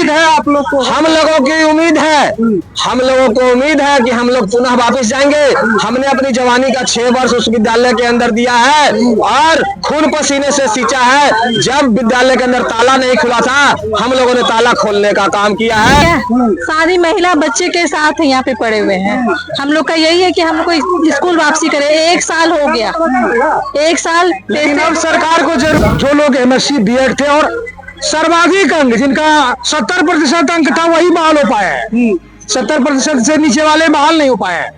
उम्मीद है आप लोग को? हम लोगों की उम्मीद है, हम लोगों को उम्मीद है कि हम लोग पुनः वापस जाएंगे। हमने अपनी जवानी का 6 वर्ष उस विद्यालय के अंदर दिया है और खून पसीने से सींचा है। जब विद्यालय के अंदर ताला नहीं खुला था, हम लोगों ने ताला खोलने का काम किया है। सारी महिला बच्चे के साथ यहाँ पे पड़े हुए हैं। हम लोग का यही है कि हम लोग को स्कूल वापसी करे। 1 साल हो गया, 1 साल। लेकिन अब सरकार को जो लोग MSc BEd थे और सर्वाधिक अंक जिनका 70% अंक था वही बहाल हो पाया है, 70% से नीचे वाले बहाल नहीं हो पाए हैं।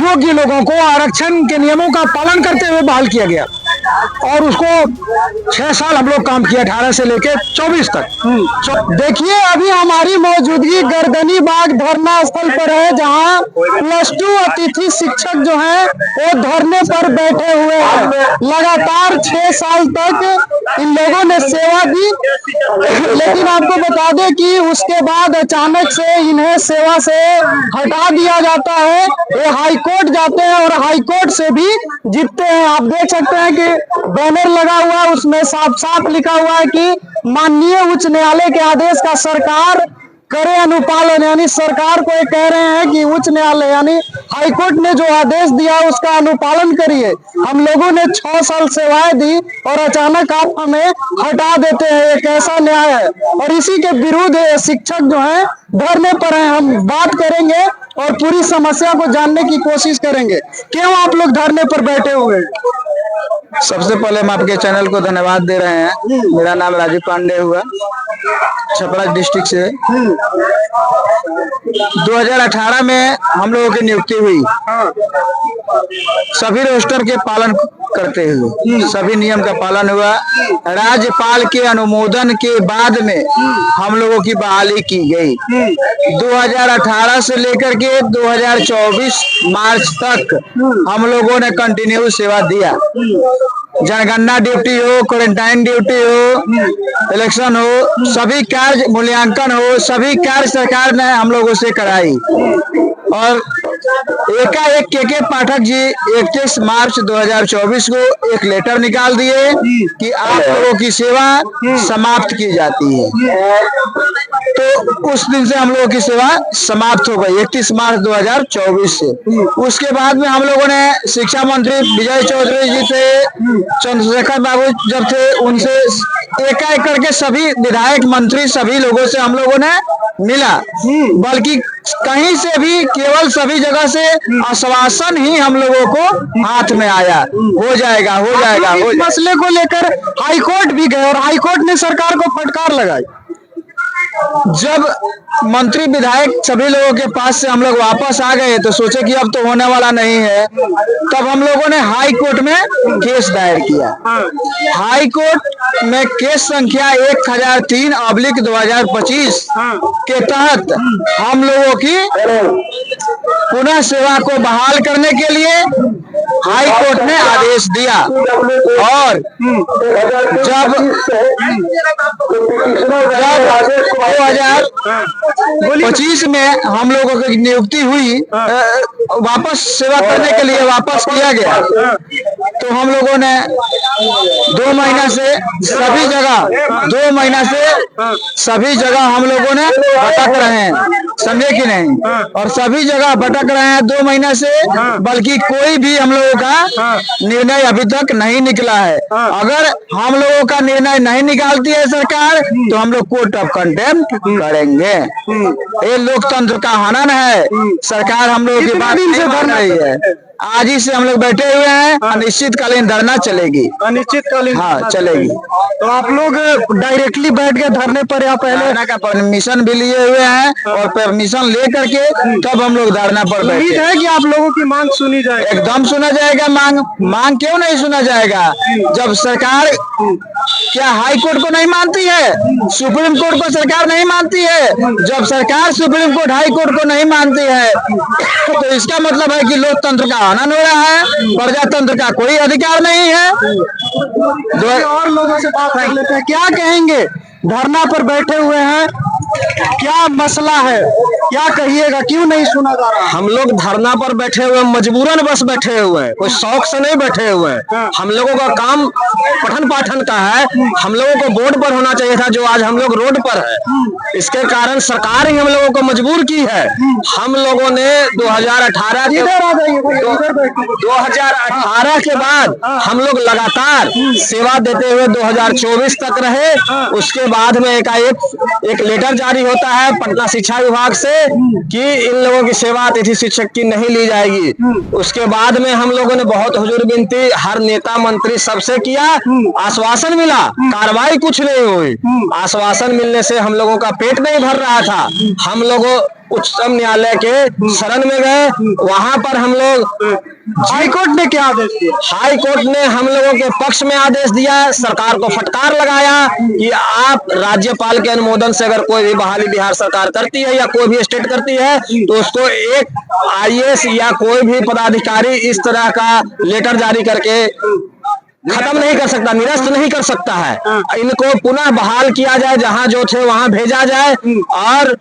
योग्य लोगों को आरक्षण के नियमों का पालन करते हुए बहाल किया गया और उसको 6 साल हम लोग काम किया, 18 से लेके 24 तक। देखिए अभी हमारी मौजूदगी गर्दनी बाग धरना स्थल पर है, जहां +2 अतिथि शिक्षक जो हैं वो धरने पर बैठे हुए हैं। लगातार 6 साल तक इन लोगों ने सेवा दी, लेकिन आपको बता दें कि उसके बाद अचानक से इन्हें सेवा से हटा दिया जाता है। ये हाई कोर्ट जाते हैं और हाई कोर्ट से भी जीतते हैं। आप देख सकते हैं कि बैनर लगा हुआ है, उसमें साफ साफ लिखा हुआ है कि माननीय उच्च न्यायालय के आदेश का सरकार करे अनुपालन, यानी सरकार को ये कह रहे हैं कि उच्च न्यायालय यानी हाईकोर्ट ने जो आदेश दिया उसका अनुपालन करिए। हम लोगों ने 6 साल सेवाएं दी और अचानक आप हमें हटा देते हैं, ये कैसा न्याय है? और इसी के विरुद्ध शिक्षक जो हैं धरने पर हैं। हम बात करेंगे और पूरी समस्या को जानने की कोशिश करेंगे। क्यों आप लोग धरने पर बैठे हुए हैं? सबसे पहले हम आपके चैनल को धन्यवाद दे रहे हैं। मेरा नाम राजीव पांडे हुआ, छपरा डिस्ट्रिक्ट से। 2018 में हम लोगों की नियुक्ति हुई, सभी रोस्टर के पालन करते हुए सभी नियम का पालन हुआ। राज्यपाल के अनुमोदन के बाद में हम लोगों की बहाली की गई। 2018 से लेकर के 2024 मार्च तक हम लोगों ने कंटिन्यू सेवा दिया। जनगणना ड्यूटी हो, क्वारंटाइन ड्यूटी हो, इलेक्शन हो, सभी कार्य मूल्यांकन हो, सभी कार्य सरकार ने हम लोगों से कराई। और एकाएक के पाठक जी 31 मार्च 2024 को एक लेटर निकाल दिए कि आप लोगों की सेवा समाप्त की जाती है। तो उस दिन से हम लोगों की सेवा समाप्त हो गई 31 मार्च 2024 से। उसके बाद में हम लोगों ने शिक्षा मंत्री विजय चौधरी जी थे, चंद्रशेखर बाबू जब थे, उनसे एकाएक करके सभी विधायक मंत्री सभी लोगों से हम लोगों ने मिला, बल्कि कहीं से भी केवल सभी जगह से आश्वासन ही हम लोगों को हाथ में आया, हो जाएगा हो जाएगा हो जाएगा। मसले को लेकर हाईकोर्ट भी गए और हाईकोर्ट ने सरकार को फटकार लगाई। जब मंत्री विधायक सभी लोगों के पास से हम लोग वापस आ गए तो सोचे कि अब तो होने वाला नहीं है। तब हम लोगों ने हाई कोर्ट में केस दायर किया। हाई कोर्ट में केस संख्या 1003/2025 के तहत हम लोगों की पुनः सेवा को बहाल करने के लिए हाई कोर्ट ने आदेश दिया। और जब 2025 में हम लोगों की नियुक्ति हुई, वापस सेवा करने के लिए वापस किया गया, तो हम लोगों ने 2 महीना से सभी जगह 2 महीना से सभी जगह हम लोगों ने भटक रहे हैं, समझे कि नहीं? और सभी जगह भटक रहे हैं 2 महीना से, बल्कि कोई भी हम लोगों का निर्णय अभी तक नहीं निकला है। अगर हम लोगों का निर्णय नहीं निकालती है सरकार तो हम लोग कोर्ट ऑफ कंटेम्प्ट करेंगे। ये लोकतंत्र का हनन है। सरकार हम लोगों की बात नहीं मान रही है। आज ही से हम लोग बैठे हुए हैं, अनिश्चितकालीन धरना चलेगी। अनिश्चितकालीन? हाँ चलेगी। तो आप लोग डायरेक्टली बैठ गए धरने पर या पहले का परमिशन भी लिए हुए हैं और परमिशन लेकर के तब हम लोग धरना पर बैठे। उम्मीद है कि आप लोगों की मांग सुनी जाए? एकदम सुना जाएगा। मांग क्यों नहीं सुना जाएगा? जब सरकार क्या हाई कोर्ट को नहीं मानती है? सुप्रीम कोर्ट को सरकार नहीं मानती है। जब सरकार सुप्रीम कोर्ट हाई कोर्ट को नहीं मानती है तो इसका मतलब है कि लोकतंत्र का हनन हो रहा है, प्रजातंत्र का कोई अधिकार नहीं है। और लोगों से बात कर लेते हैं, क्या कहेंगे? धरना पर बैठे हुए हैं, क्या मसला है? क्या कहिएगा, क्यों नहीं सुना जा रहा? हम लोग धरना पर बैठे हुए मजबूरन बस बैठे हुए हैं, कोई शौक से नहीं बैठे हुए हैं। हम लोगों का काम पठन पाठन का है, हम लोगों को बोर्ड पर होना चाहिए था, जो आज हम लोग रोड पर है। इसके कारण सरकार ही हम लोगों को मजबूर की है। हम लोगों ने 2018 के बाद हम लोग लगातार सेवा देते हुए 2024 तक रहे। उसके बाद में एक लेटर जारी होता है पटना शिक्षा विभाग से कि इन लोगों की सेवा अतिथि शिक्षक की नहीं ली जाएगी। उसके बाद में हम लोगों ने बहुत हुजूर बिनती हर नेता मंत्री सबसे किया, आश्वासन मिला, कार्रवाई कुछ नहीं हुई। आश्वासन मिलने से हम लोगों का पेट नहीं भर रहा था। हम लोगों उच्चतम न्यायालय के शरण में गए, वहां पर हम लोग हाई कोर्ट ने क्या आदेश दिया? हाई कोर्ट ने हम लोगों के पक्ष में आदेश दिया, सरकार को फटकार लगाया कि आप राज्यपाल के अनुमोदन से अगर कोई भी बहाली बिहार सरकार करती है या कोई भी स्टेट करती है तो उसको एक आईएएस या कोई भी पदाधिकारी इस तरह का लेटर जारी करके खत्म नहीं कर सकता, निरस्त नहीं कर सकता है। इनको पुनः बहाल किया जाए, जहां जो थे वहां भेजा जाए और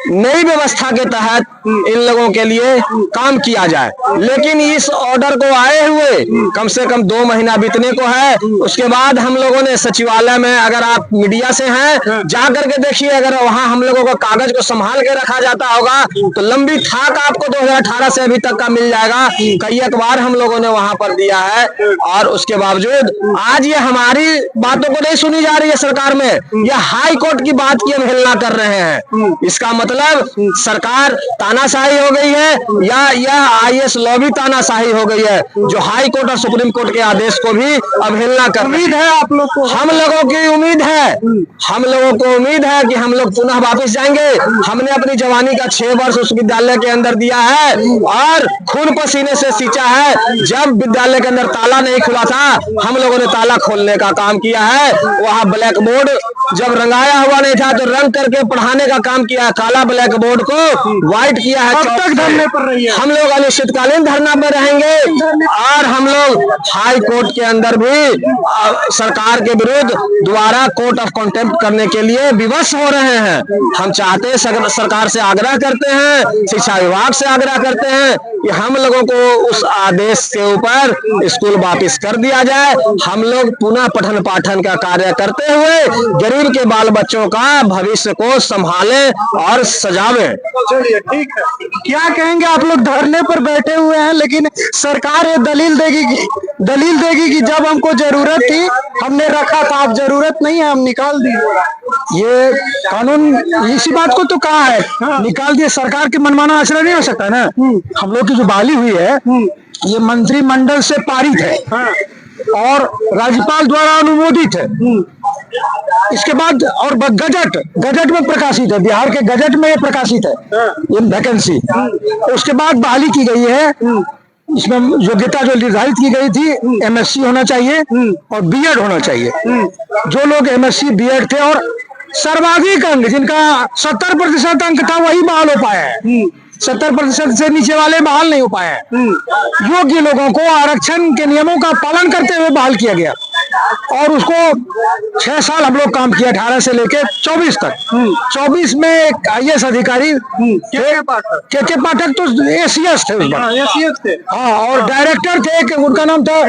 नई व्यवस्था के तहत इन लोगों के लिए काम किया जाए। लेकिन इस ऑर्डर को आए हुए कम से कम 2 महीना बीतने को है। उसके बाद हम लोगों ने सचिवालय में, अगर आप मीडिया से हैं जा करके देखिए, अगर वहां हम लोगों को कागज को संभाल के रखा जाता होगा तो लंबी थाक आपको 2018 से अभी तक का मिल जाएगा। कई अखबार हम लोगों ने वहां पर दिया है और उसके बावजूद आज ये हमारी बातों को नहीं सुनी जा रही है सरकार में, यह हाई कोर्ट की बात की अवहेलना कर रहे हैं। इसका मतलब सरकार तानाशाही हो गई है या यह आईएएस लॉबी तानाशाही हो गई है, जो हाई कोर्ट और सुप्रीम कोर्ट के आदेश को भी अवहेलना कर रही है। उम्मीद है आप लोग को? हम लोगों की उम्मीद है, हम लोगों को उम्मीद है कि हम लोग पुनः वापस जाएंगे। हमने अपनी जवानी का 6 वर्ष उस विद्यालय के अंदर दिया है और खून पसीने से सींचा है। जब विद्यालय के अंदर ताला नहीं खुला था, हम लोगों ने ताला खोलने का काम किया है। वहाँ ब्लैक बोर्ड जब रंगाया हुआ नहीं था तो रंग करके पढ़ाने का काम किया है। काला ब्लैक बोर्ड को व्हाइट किया है। कब तक धरने पर रही है? हम लोग अनिश्चितकालीन धरना पर रहेंगे और हम लोग हाई कोर्ट के अंदर भी सरकार के विरुद्ध दोबारा कोर्ट ऑफ कंटेम्प्ट करने के लिए विवश हो रहे हैं। हम चाहते हैं, सरकार से आग्रह करते हैं, शिक्षा विभाग से आग्रह करते हैं कि हम लोगों को उस आदेश के ऊपर स्कूल वापस कर दिया जाए। हम लोग पुनः पठन पाठन का कार्य करते हुए गरीब के बाल बच्चों का भविष्य को संभालें और सजावे। चलिए ठीक है। क्या कहेंगे, आप लोग धरने पर बैठे हुए हैं लेकिन सरकार ये दलील देगी कि जब हमको जरूरत थी हमने रखा था, अब जरूरत नहीं है हम निकाल दिए। ये कानून इसी बात को तो कहा है, निकाल दिए। सरकार के मनमाना आचरण नहीं हो सकता ना। हम लोग की जो बहाली हुई है ये मंत्रिमंडल से पारित है और राज्यपाल द्वारा अनुमोदित है। इसके बाद और गजट में प्रकाशित है, बिहार के गजट में ये प्रकाशित है ये वैकेंसी। उसके बाद बहाली की गई है। इसमें योग्यता जो निर्धारित की गई थी एमएससी होना चाहिए और बीएड होना चाहिए। जो लोग एमएससी बीएड थे और सर्वाधिक अंक जिनका 70% अंक था वही बहाल हो पाया है। 70% से नीचे वाले बहाल नहीं हो पाए हैं। योग्य लोगों को आरक्षण के नियमों का पालन करते हुए बहाल किया गया और उसको 6 साल हम लोग काम किया, 18 से लेके 24 तक। 24 में एक आईएएस अधिकारी के पाठक तो एसीएस थे उस बार। हाँ, और डायरेक्टर थे, उनका नाम था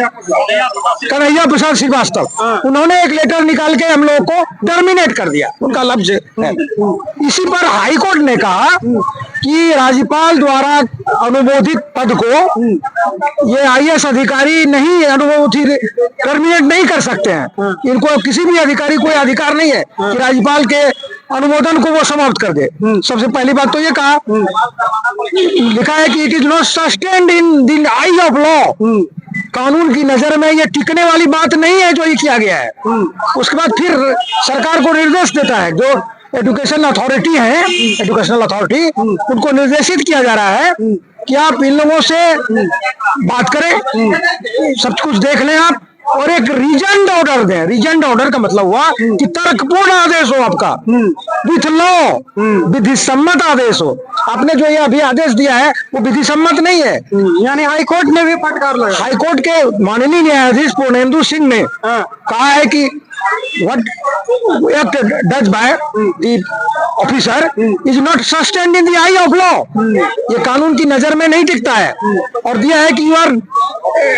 कन्हैया प्रसाद श्रीवास्तव। उन्होंने एक लेटर निकाल के हम लोग को टर्मिनेट कर दिया, उनका लफ्ज है। इसी पर हाई कोर्ट ने कहा कि राज्यपाल द्वारा अनुमोदित पद को ये आईएएस अधिकारी नहीं अनुमोदित टर्मिनेट नहीं कर सकते हैं। इनको किसी भी अधिकारी कोई अधिकार नहीं है कि राज्यपाल के अनुमोदन को वो समाप्त कर दे। सबसे पहली बात तो ये कहा, लिखा है कि it is not sustained in the I of law. कानून की नजर में ये टिकने वाली बात नहीं है जो ये किया गया है। उसके बाद फिर सरकार को निर्देश देता है, जो एजुकेशनल अथॉरिटी है, एजुकेशनल अथॉरिटी, उनको निर्देशित किया जा रहा है कि आप इन लोगों से बात करें, सब कुछ देख लें आप और एक रीजेंट ऑर्डर दें। रीजेंट ऑर्डर का मतलब हुआ कि तर्कपूर्ण आदेश हो आपका, विथ लॉ, विधि सम्मत आदेश हो। आपने जो ये अभी आदेश दिया है वो विधि सम्मत नहीं है। यानी हाई कोर्ट ने भी फटकार लगा। हाई कोर्ट के माननीय न्यायाधीश पूर्णेंदु सिंह ने कहा है कि what act does by the officer is not sustained in the eye of law. ये कानून की नजर में नहीं टिकता है। और दिया है कि you are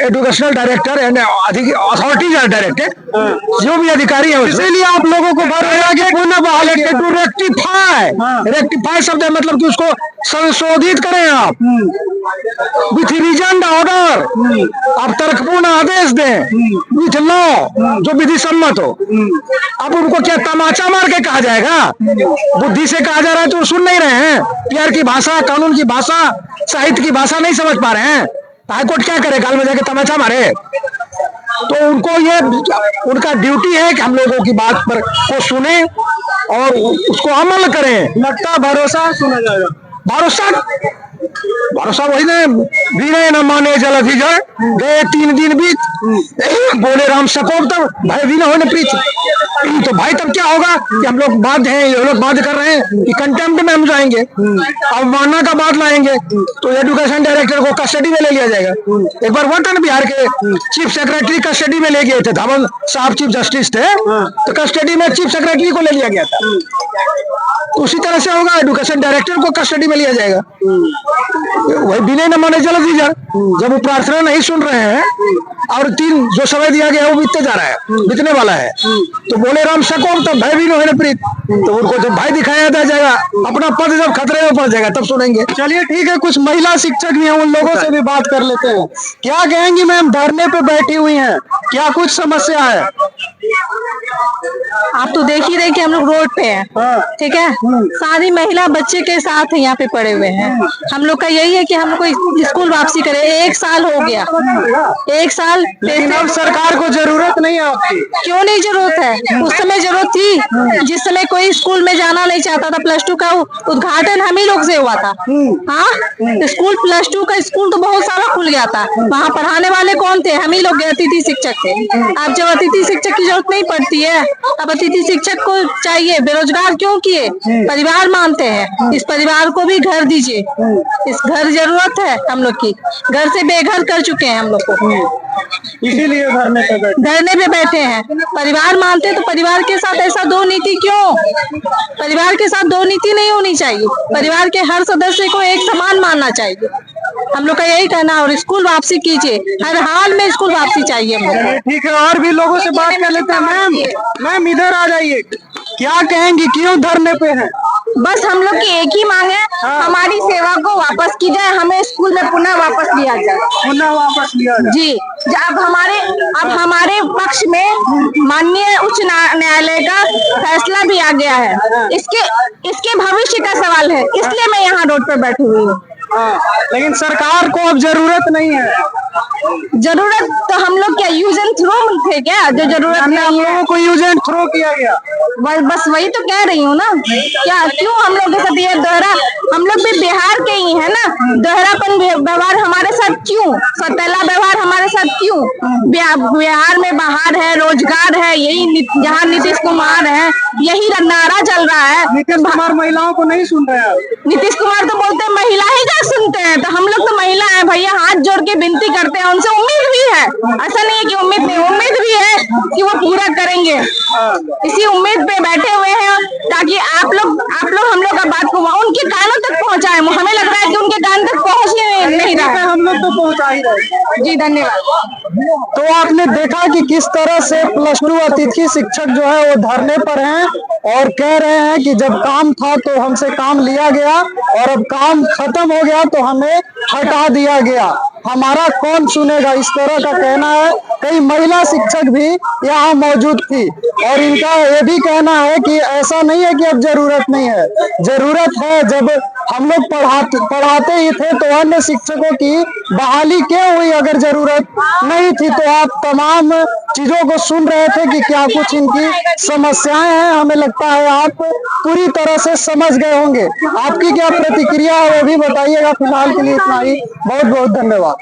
educational director and authorities are directed, जो भी अधिकारी है इसीलिए आप लोगों को पुनः बहाल टू रेक्टिफाई शब्द है, मतलब कि उसको संशोधित करें आप विथ रीजन ऑर्डर, आप तर्कपूर्ण आदेश दें विथ लॉ, जो विधि सम्मत हो। अब उनको क्या तमाचा मार के कहा जाएगा? बुद्धि से कहा जा रहा है तो सुन नहीं रहे हैं, प्यार की भाषा, कानून की भाषा, साहित्य की भाषा नहीं समझ पा रहे हैं। हाईकोर्ट क्या करे? काल में जाके तमाचा मारे? तो उनको ये उनका ड्यूटी है कि हम लोगों की बात पर को सुने और उसको अमल करें। लगता भरोसा सुना जाएगा। भरोसा वही भी रहे न माने जल अधिजर, गए 3 दिन बीत, बोले राम सकोब तब भाई भी न होने प्रीत। तो भाई तब क्या होगा कि हम लोग बाध्य हैं, ये लोग बाध्य कर रहे हैं कि कंटेम्प्ट में हम जाएंगे, अवमानना का बात लाएंगे, तो एजुकेशन डायरेक्टर को कस्टडी में ले लिया जाएगा। एक बार वो था बिहार के चीफ सेक्रेटरी कस्टडी में ले गए थे, धवन साहब चीफ जस्टिस थे, तो कस्टडी में चीफ सेक्रेटरी को ले लिया गया था। तो उसी तरह से होगा, एजुकेशन डायरेक्टर को कस्टडी में लिया जाएगा। वही विनय न माने जल अधिजर, जब वो प्रार्थना नहीं सुन रहे हैं और 3 जो समय दिया गया है वो बीतते जा रहा है, बीतने वाला है, तो बोले राम सकोम तब भय भी न होने प्रीत। तो उनको जब भाई दिखाया जाएगा, अपना पद जब खतरे में पड़ जाएगा तब सुनेंगे। चलिए ठीक है, कुछ महिला शिक्षक भी हैं, उन लोगों से भी बात कर लेते हैं। क्या कहेंगी मैम? धरने पे बैठी हुई हैं, क्या कुछ समस्या है? आप तो देख ही रहे कि हम लोग रोड पे हैं, ठीक है, सारी महिला बच्चे के साथ यहाँ पे पड़े हुए हैं। हम लोग का यही है कि हम लोग को स्कूल वापसी करे। 1 साल हो गया, 1 साल। लेकिन अब सरकार को जरूरत नहीं है आपकी। क्यों नहीं जरूरत है? उस समय जरूरत थी, जिस समय कोई स्कूल में जाना नहीं चाहता था। +2 का उद्घाटन हम ही लोग से हुआ था। हाँ, स्कूल +2 का स्कूल तो बहुत सारा खुल गया था, वहाँ पढ़ाने वाले कौन थे? हम ही लोग अतिथि शिक्षक थे। अब जब अतिथि शिक्षक की जरूरत नहीं पड़ती है, अब अतिथि शिक्षक को चाहिए। बेरोजगार क्यों किए? परिवार मानते हैं, इस परिवार को भी घर दीजिए। इस घर जरूरत है हम लोग की, घर से बेघर कर चुके हैं हम लोग को, इसीलिए धरने पे बैठे हैं। परिवार मानते तो परिवार के साथ ऐसा 2 नीति क्यों? परिवार के साथ 2 नीति नहीं होनी चाहिए, परिवार के हर सदस्य को एक समान मानना चाहिए। हम लोग का यही कहना। और स्कूल वापसी कीजिए, हर हाल में स्कूल वापसी चाहिए हम लोग। ठीक है, और भी लोगों से बात कर लेते हैं। मैम इधर आ जाइए, क्या कहेंगी, क्यों धरने पे हैं? बस हम लोग की एक ही मांग है, हमारी सेवा को वापस की जाए, हमें स्कूल में पुनः वापस लिया जाए। पुनः वापस लिया जाए जी। अब हमारे पक्ष में माननीय उच्च न्यायालय का फैसला भी आ गया है। इसके भविष्य का सवाल है, इसलिए मैं यहाँ रोड पर बैठी हुई हूँ। लेकिन सरकार को अब जरूरत नहीं है। जरूरत तो हम लोग क्या यूज एंड थ्रो थे क्या? जो जरूरत हम लोगों को यूज एंड थ्रो किया गया। बस वही तो कह रही हूँ ना। क्या क्यों हम लोग के साथ ये दोहरा? हम लोग भी बिहार के ही है ना, दोहरापन व्यवहार हमारे साथ क्यों? सौतेला व्यवहार हमारे साथ क्यों? बिहार में बाहर है, रोजगार है, यही जहाँ नीतीश कुमार है, यही नारा चल रहा है। नीतीश कुमार महिलाओं को नहीं सुन रहे हैं। नीतीश कुमार तो बोलते हैं महिला ही क्या सुनते हैं, तो हम लोग तो महिला है भैया, हाथ जोड़ के विनती करते हैं, उनसे उम्मीद भी है, ऐसा नहीं है कि उम्मीद नहीं, उम्मीद भी है कि वो पूरा करेंगे। इसी उम्मीद पे बैठे हुए हैं ताकि आप लोग हम लोग का बात को उनके कानों तक पहुंचाए। हमें लग रहा है कि उनके कान तक पहुंच नहीं रहा है। हम लोग तो पहुंचा ही रहे। जी धन्यवाद। तो आपने देखा कि किस तरह से +2 अतिथि शिक्षक जो है वो धरने पर हैं और कह रहे हैं कि जब काम था तो हमसे काम लिया गया और अब काम खत्म हो गया तो हमें हटा दिया गया, हमारा कौन सुनेगा, इस तरह का कहना है। कई महिला शिक्षक भी यहाँ मौजूद थी और इनका ये भी कहना है कि ऐसा नहीं है कि अब जरूरत नहीं है, जरूरत है। जब हम लोग पढ़ाते ही थे तो अन्य शिक्षकों की बहाली क्यों हुई? अगर जरूरत नहीं थी तो आप तमाम चीजों को सुन रहे थे कि क्या कुछ इनकी समस्याएं हैं। हमें लगता है आप पूरी तरह से समझ गए होंगे। आपकी क्या प्रतिक्रिया है वो भी बताइएगा। फिलहाल के लिए इतना ही, बहुत बहुत धन्यवाद।